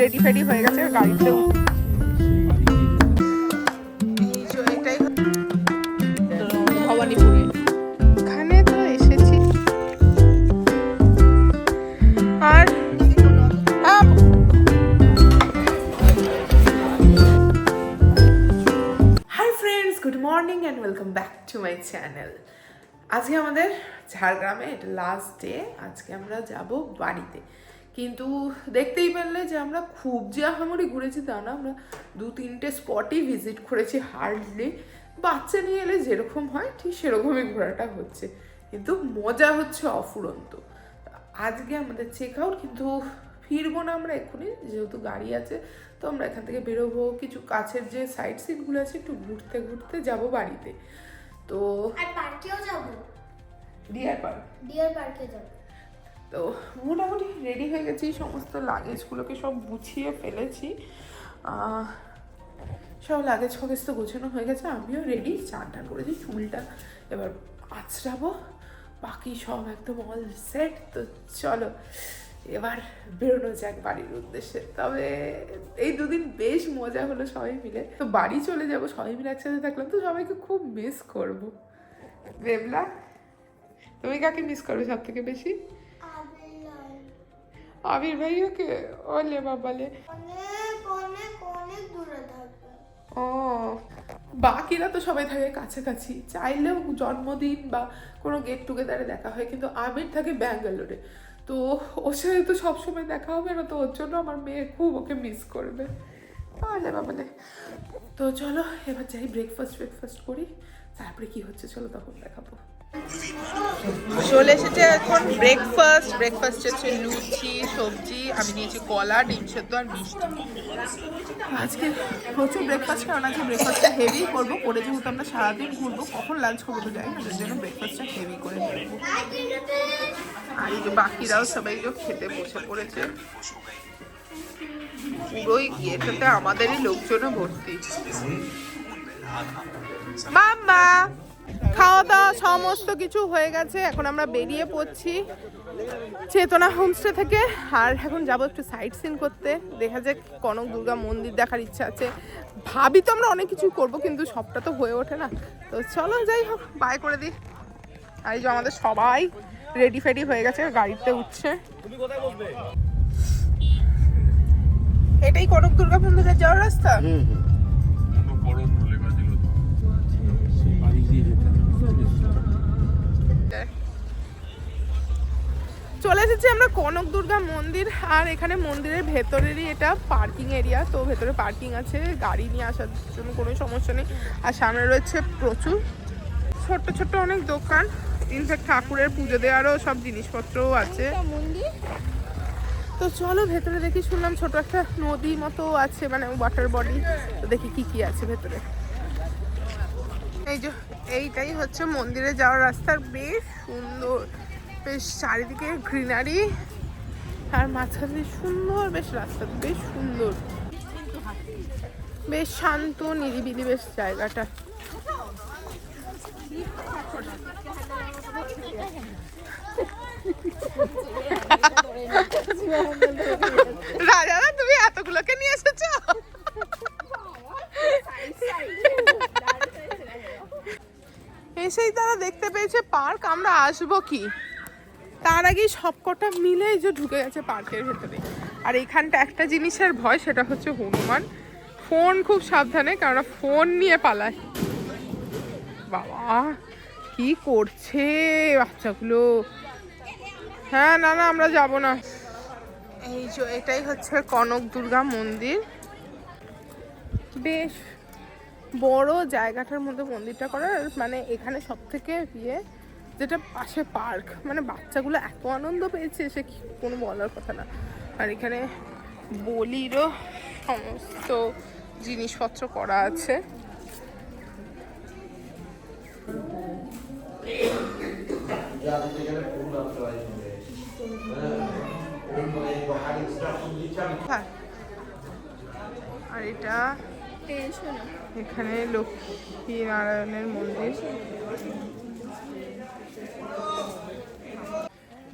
Ready ফেডি হয়ে গেছে গাড়িতে। ভবানীপুরে এখানে তো এসেছি। আর hi friends, good morning and welcome back to my channel. আজকে আমাদের ঝাড়গ্রামে এটা লাস্ট ডে। আজকে আমরা যাব বাড়িতে, কিন্তু দেখতেই পারলে যে আমরা খুব যে আহামরি ঘুরেছি তা না। আমরা 2-3টে স্পটই ভিজিট করেছি হার্ডলি। বাচ্চা নিয়ে এলে যেরকম হয় ঠিক সেরকমই ঘোরাটা হচ্ছে, কিন্তু মজা হচ্ছে অফুরন্ত। আজকে আমাদের চেক আউট, কিন্তু ফিরবো না আমরা এক্ষুনি, যেহেতু গাড়ি আছে। তো আমরা এখান থেকে বেরোবো, কিছু কাছের যে সাইড সিনগুলো আছে একটু ঘুরতে ঘুরতে যাব বাড়িতে। তো আর পার্কেও যাব, ডিয়ার পার্কে যাব। তো মোটামুটি রেডি হয়ে গেছি, সমস্ত লাগেজগুলোকে সব গুছিয়ে ফেলেছি। সব লাগেজ ফগেজ তো গোছানো হয়ে গেছে, আমিও রেডি, চান টান করেছি, চুলটা এবার আঁচড়াবো, বাকি সব একদম অল সেট। তো চলো এবার বেরোনো যাক বাড়ির উদ্দেশ্যে। তবে এই দুদিন বেশ মজা হলো সবাই মিলে। তো বাড়ি চলে যাব সবাই মিলে একসাথে থাকলাম, তো সবাইকে খুব মিস করবো। বেবলা, তুমি কাকে মিস করবে সব থেকে বেশি? আবির ভাইয়াকে? ওলে বাবালে, অনেক দূরে থাকবে। ও বাকিরা তো সবাই থাকে কাছাকাছি, চাইলেও জন্মদিন বা কোনো গেট টুগেদারে দেখা হয়, কিন্তু আমির থাকে ব্যাঙ্গালোরে। তো ওর সাথে তো সবসময় দেখা হবে না, তো ওর জন্য আমার মেয়ে খুব ওকে মিস করবে। ওলে বাবালে, তো চলো এবার যাই, ব্রেকফাস্ট করি, তারপরে কি হচ্ছে চলো তখন দেখাবো। চলে এসেছে এখন ব্রেকফাস্ট হচ্ছে লুচি, সবজি, আমি নিয়েছি কলা, ডিম সেদ্ধ আর মিষ্টি। আজকে প্রচুর ব্রেকফাস্ট, কারণ আজকে ব্রেকফাস্টটা হেভি করবো, করে যেহেতু আমরা সারাদিন ঘুরবো, কখন লাঞ্চ করবো তো যাই না, তার জন্য ব্রেকফাস্টটা হেভি করে নেবো। আর এই যে বাকিরাও সবাই যে খেতে বসে পড়েছে, পুরোই গিয়েটাতে আমাদেরই লোকজনে ভর্তি। মাম্মা, খাওয়া দাওয়া সমস্ত কিছু হয়ে গেছে, এখন আমরা বেরিয়ে পড়ছি চেতনা হোমস্টে থেকে। আর এখন যাবো একটু সাইট সিন করতে, দেখা যাক কনক দুর্গা মন্দির দেখার ইচ্ছা আছে। ভাবি তো আমরা অনেক কিছু করব, কিন্তু সবটা তো হয়ে ওঠে না। তো চলো যাই হোক, বাই করে দিই। আর এই যে আমাদের সবাই রেডি ফেডি হয়ে গেছে, গাড়িতে উঠছে। এটাই কনক দুর্গা মন্দিরে যাওয়ার রাস্তা। চলে এসেছি আমরা কনক দুর্গা মন্দির, আর এখানে মন্দিরের ভেতরেরই এটা পার্কিং এরিয়া। তো ভেতরে পার্কিং আছে, গাড়ি নিয়ে আসার জন্য কোনো সমস্যা নেই। আর সামনে রয়েছে প্রচুর ছোট্ট ছোট্ট অনেক দোকান, ইনফ্যাক্ট ঠাকুরের পুজো দেওয়ারও সব জিনিসপত্রও আছে। তো চলো ভেতরে দেখি, শুনলাম ছোট একটা নদী মতো আছে, মানে ওয়াটার বডি। তো দেখি কি কি আছে ভেতরে। এই যে এইটাই হচ্ছে মন্দিরে যাওয়ার রাস্তা, বেশ সুন্দর, বেশ চারিদিকে গ্রিনারি, আর মাঝখানে সুন্দর বেশ রাস্তা, বেশ সুন্দর, বেশ শান্ত নিরিবিলি বেশ জায়গাটা। রাজা, তুমি এতগুলোকে নিয়ে এসেছো? এসেই তারা দেখতে পেয়েছে পার্ক, আমরা আসবো কি তার আগেই সবকটা মিলে যে ঢুকে গেছে পার্কের ভেতরে। আর এইখানটা একটা জিনিসের ভয়, সেটা হচ্ছে হনুমান। ফোন খুব সাবধানে, কারণ ফোন নিয়ে পালায়। বাবা কি করছে বাচ্চাগুলো! হ্যাঁ, না আমরা যাব না। এই যে এটাই হচ্ছে কনক দুর্গা মন্দির, বেশ বড় জায়গাটার মধ্যে মন্দিরটা করা। মানে এখানে সব থেকে যেটা পাশে পার্ক, মানে বাচ্চাগুলো এত আনন্দ পেয়েছে সে কোনো বলার কথা না। আর এখানে বলিরও সমস্ত জিনিসপত্র করা আছে। আর এটা এখানে লক্ষ্মী নারায়ণের মন্দির।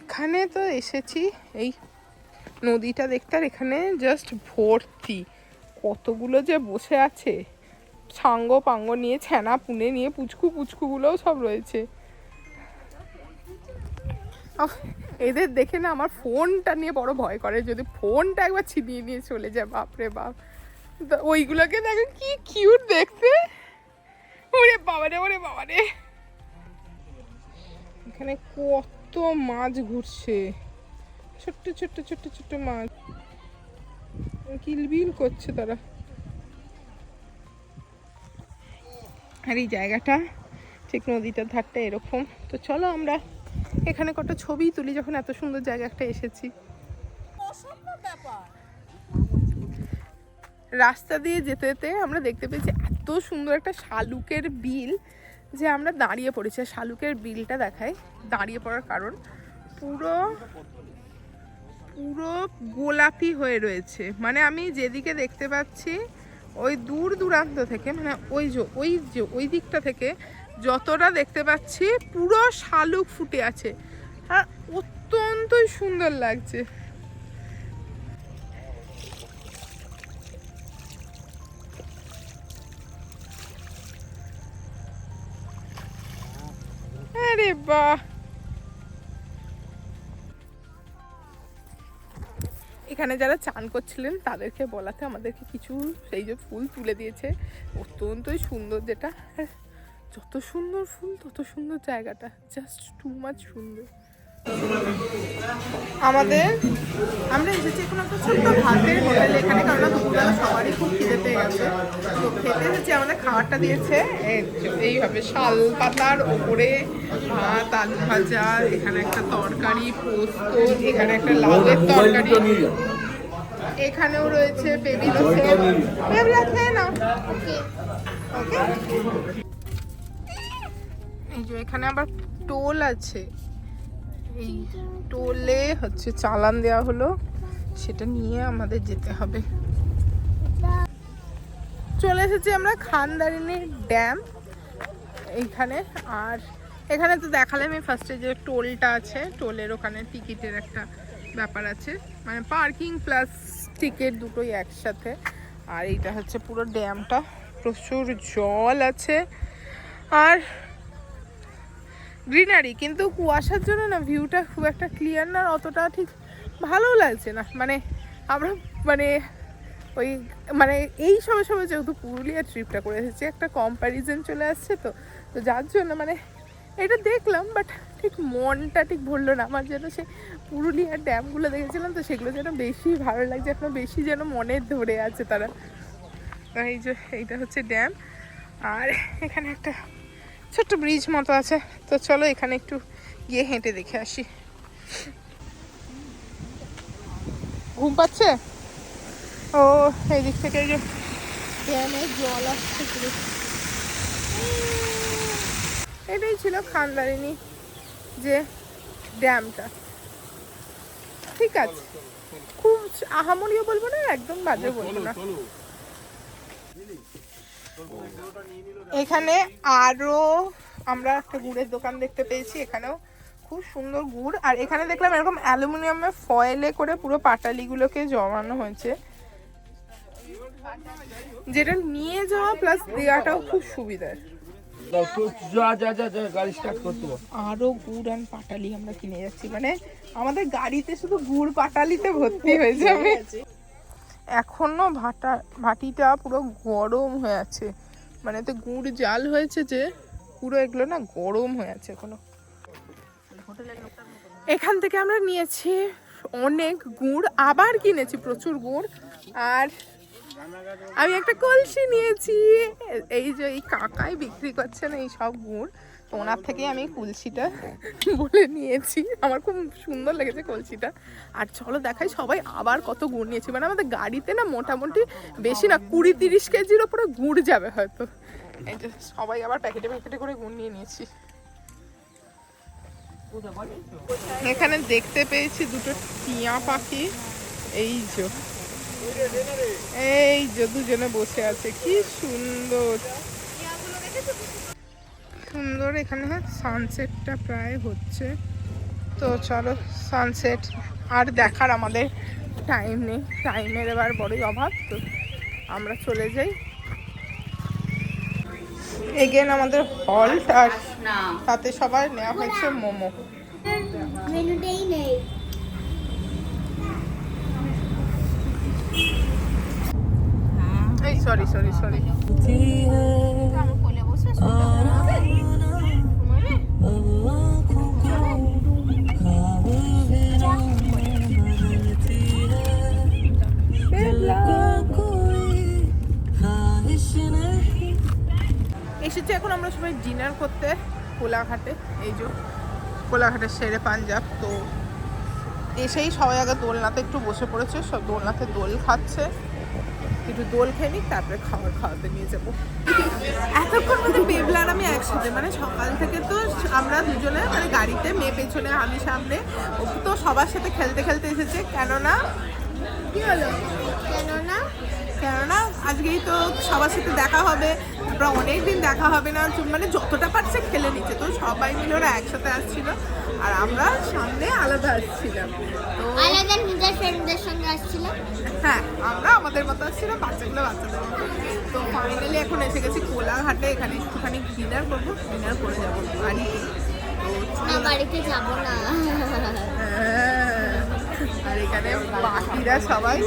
এখানে তো এসেছি, এই নদীটা দেখতে, আর এখানে জাস্ট ভর্তি কতগুলো যে বসে আছে সাঙ্গ পাঙ্গ নিয়ে, ছানা পুনে নিয়ে, পুচকু পুচকুগুলোও সব রয়েছে। এদের দেখে না আমার ফোনটা নিয়ে বড় ভয় করে, যদি ফোনটা একবার ছিনিয়ে নিয়ে চলে যায় বাপরে বাপ। ওইগুলোকে দেখো কি কিউট দেখতে, ওরে বাবারে ওরে বাবারে। এখানে কত মাছ ঘুরছে, ছোট্ট ছোট্ট ছোট্ট ছোট্ট মাছ, কিলবিল করছে তারা। আর এই জায়গাটা ঠিক নদীটার ধারটা এরকম। তো চলো আমরা এখানে কটা ছবি তুলি, যখন এত সুন্দর জায়গা একটা এসেছি। রাস্তা দিয়ে যেতে যেতে আমরা দেখতে পেয়েছি এত সুন্দর একটা শালুকের বিল, যে আমরা দাঁড়িয়ে পড়েছি। শালুকের বিলটা দেখায়, দাঁড়িয়ে পড়ার কারণ পুরো পুরো গোলাপি হয়ে রয়েছে। মানে আমি যেদিকে দেখতে পাচ্ছি ওই দূর দূরান্ত থেকে, মানে ওই দিকটা থেকে যতটা দেখতে পাচ্ছি পুরো শালুক ফুটে আছে, আর অত্যন্তই সুন্দর লাগছে। আরে বাহ, এখানে যারা চান করছিলেন তাদেরকে বলাতে আমাদেরকে কিছু সেই যে ফুল তুলে দিয়েছে, অত্যন্তই সুন্দর। যেটা যত সুন্দর ফুল তত সুন্দর জায়গাটা, জাস্ট টু মাচ সুন্দর। আমরা এসেছি এখন একটা ছোট্ট ভাতের হোটেলে এখানে, কারণ দুপুরবেলা সবারই খুব খিদে পেয়ে গেছে। তো খেতে এসেছি, আমাদের খাবারটা দিয়েছে এইভাবে শাল পাতার ওপরে ভাত, আলু ভাজা, এখানে একটা তরকারি পোস্ত, এখানে একটা লাউয়ের তরকারি, এখানেও রয়েছে বেবিলো সেল। বেবিলা খেয়ে নাও। ওকে, এই যে এখানে আবার টোল আছে, এই টোলে হচ্ছে চালান দেওয়া হলো, সেটা নিয়ে আমাদের যেতে হবে। চলে এসেছি আমরা খানদারিনী ড্যাম এইখানে। আর এখানে তো দেখালাম আমি ফার্স্টে যে টোলটা আছে, টোলের ওখানে টিকিটের একটা ব্যাপার আছে, মানে পার্কিং প্লাস টিকিট দুটোই একসাথে। আর এইটা হচ্ছে পুরো ড্যামটা, প্রচুর জল আছে আর গ্রিনারি, কিন্তু কুয়াশার জন্য না ভিউটা খুব একটা ক্লিয়ার না, অতটা ঠিক ভালো লাগছে না। মানে আমরা ওই এই সময় যেহেতু পুরুলিয়া ট্রিপটা করে এসেছি, একটা কম্প্যারিজন চলে আসছে, তো যার জন্য এটা দেখলাম, বাট ঠিক মনটা ঠিক ভরলো না আমার। যেন সে পুরুলিয়ার ড্যামগুলো দেখেছিলাম, তো সেগুলো যেন বেশি ভালো লাগছে, এখনো বেশি যেন মনে ধরে আছে তারা। এই যে এইটা হচ্ছে ড্যাম, আর এখানে একটা ছোট্ট ব্রিজ মতো আছে। তো চলো এখানে একটু গিয়ে হেঁটে দেখে আসি। ঘুম পাচ্ছে? ও এই দিক থেকে যে ড্যামের জল আসছে পুরো। এটাই ছিল খানদারিনী যে ড্যামটা, ঠিক আছে, খুব আহামরিও বলবো না, একদম বাজে বলবো না। এখানে আরো আমরা একটা গুড়ের দোকান দেখতে পেয়েছি, এখানেও খুব সুন্দর গুড়। আর এখানে দেখলাম এরকম অ্যালুমিনিয়ামের ফয়েলে করে পুরো পাটালিগুলোকে জমানো হয়েছে, যেটা নিয়ে যাওয়া প্লাস দেওয়াটাও খুব সুবিধার। আরো গুড় আর পাটালি আমরা কিনে যাচ্ছি, মানে আমাদের গাড়িতে শুধু গুড় পাটালিতে ভর্তি হয়ে যাবে। এখনো ভাটিটা পুরো গরম হয়ে আছে, মানে তো গুড় জাল হয়েছে যে পুরো এগুলো না গরম হয়ে আছে এখনো। এখান থেকে আমরা নিয়েছি অনেক গুড়, আবার কিনেছি প্রচুর গুড়, আর আমি একটা কলসি নিয়েছি। এই যে এই কাকাই বিক্রি করছেন এই সব গুড়, তো ওনার থেকে আমি কলসিটা বলে নিয়েছি, আমার খুব সুন্দর লেগেছে কলসিটা। আর চলো দেখাই সবাই আবার কত গুড় নিয়েছি, মানে আমাদের গাড়িতে না মোটামুটি বেশি না 20-30 কেজির ওপরে গুড় যাবে হয়তো। এই যে সবাই আবার প্যাকেটে প্যাকেটে করে গুড় নিয়ে নিয়েছি। এখানে দেখতে পেয়েছি দুটো টিয়া পাখি, এই যে দুজনে বসে আছে, কি সুন্দর সুন্দর। এখানে সানসেটটা প্রায় হচ্ছে, তো চলো সানসেট আর দেখার আমাদের টাইম নেই, টাইমের এবার বড়ই অভাব, তো আমরা চলে যাই। এগেন আমাদের হল্ট, আর তাতে সবার নেওয়া হয়েছে মোমো। মেনুটাই নেই। এই সরি সরি সরি এসেছি এখন আমরা সবাই ডিনার করতে কোলাঘাটে। এই যে কোলাঘাটের শেরে পাঞ্জাব। তো এসেই সবাই আগে দোলনাতে একটু বসে পড়েছে, সব দোলনাতে দোল খাচ্ছে। একটু দোল খেয়ে নিক, তারপরে খাওয়াতে নিয়ে যাবো। এতক্ষণ মানে বেবলা আর আমি একসাথে, মানে সকাল থেকে তো আমরা দুজনে মানে গাড়িতে, মেয়ে পেছনে আমি সামনে। ও তো সবার সাথে খেলতে খেলতে এসেছে, কেননা কি হলো, কেননা আজকেই তো সবার সাথে দেখা হবে, তারপর অনেকদিন দেখা হবে না, মানে যতটা পারছে খেলে নিচ্ছে। তো সবাই মিলে ওরা একসাথে আসছিল, আর আমরা সামনে আলাদা আসছিলাম। তো আলাদা নিজের ফ্রেন্ডদের সঙ্গে আসছিলাম। হ্যাঁ, আমরা আমাদের মতো আসছিলাম, বাচ্চাগুলো বাচ্চাদের মতো। তো ফাইনালি এখন এসে গেছি কোলাঘাটে, এখানে একটুখানি ডিনার করবো, ডিনার করে যাবো বাড়িতে। না, বাড়িতে যাব না। হ্যাঁ, আর এখানে বাকিরা সবাই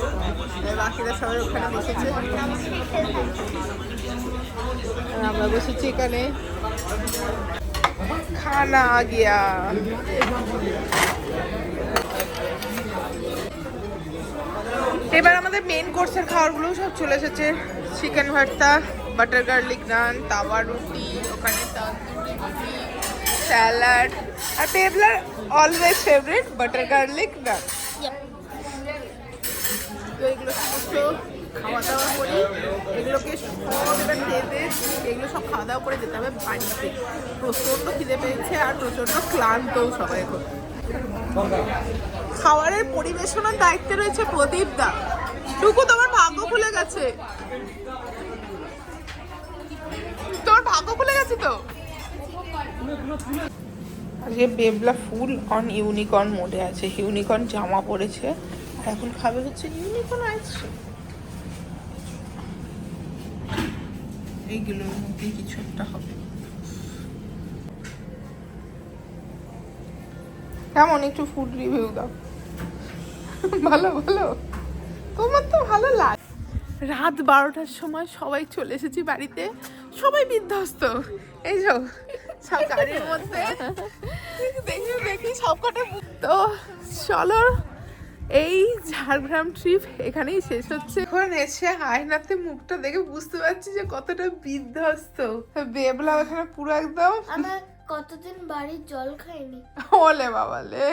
ওখানে বসেছে, আর আমরা বসেছি এখানে। খানা গিয়া এবার আমাদের মেন কোর্সের খাবারগুলো সব চলে এসেছে। চিকেন ভর্তা, বাটার গার্লিক নান, তাওয়া রুটি, ওখানে তন্দুরি রুটি, স্যালাড, আর পেবলার অলওয়েজ ফেভারিট বাটার গার্লিক নান। তো এগুলো সমস্ত খাওয়া দাওয়া করি, এগুলোকে সব এবার খেতে, এগুলো সব খাওয়া দাওয়া করে যেতে হবে বাড়িতে। প্রচণ্ড খিদে পেয়েছে আর প্রচণ্ড ক্লান্তও সবাই এখন। খাবারের পরিবেশনার দায়িত্বে রয়েছে প্রদীপ দা। টুকু, তোমার ভাগ্য খুলে গেছে, তোমার ভাগ্য খুলে গেছে তো। আজকে বেবলা ফুল অন ইউনিকর্ন মোডে আছে, ইউনিকর্ন জামা পরেছে, আর এখন খাবে হচ্ছে ইউনিকর্ন আইসক্রিম। এইগুলোর মধ্যে কিছু একটা হবে। কেমন, একটু ফুড রিভিউ দাও। ভালো ভালো, তোমার তো ভালো লাগে। রাত 12টার সময় সবাই চলে এসেছি বাড়িতে, সবাই বিধ্বস্ত। এই যে সব গাড়ির মধ্যে দেখি সবকটা। তো চলো, এই ঝাড়গ্রাম ট্রিপ এখানেই শেষ হচ্ছে। এখন এসে আয়নাতে মুখটা দেখে বুঝতে পারছি যে কতটা বিধ্বস্ত। বেবলা ওখানে পুরো একদম, আমার কতদিন বাড়ির জল খাইনি। ওলে বাবালে।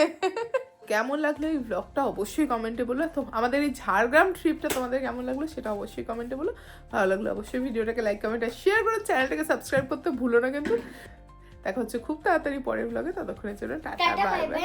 কেমন লাগলো এই ব্লগটা অবশ্যই কমেন্টে বলো। তো আমাদের এই ঝাড়গ্রাম ট্রিপটা তোমাদের কেমন লাগলো সেটা অবশ্যই কমেন্টে বলো। ভালো লাগলো অবশ্যই ভিডিওটাকে লাইক, কমেন্ট আর শেয়ার করো। চ্যানেলটাকে সাবস্ক্রাইব করতে ভুলো না কিন্তু। দেখা হচ্ছে খুব তাড়াতাড়ি পরের ব্লগে, ততক্ষণের জন্য টাটা, বাই বাই।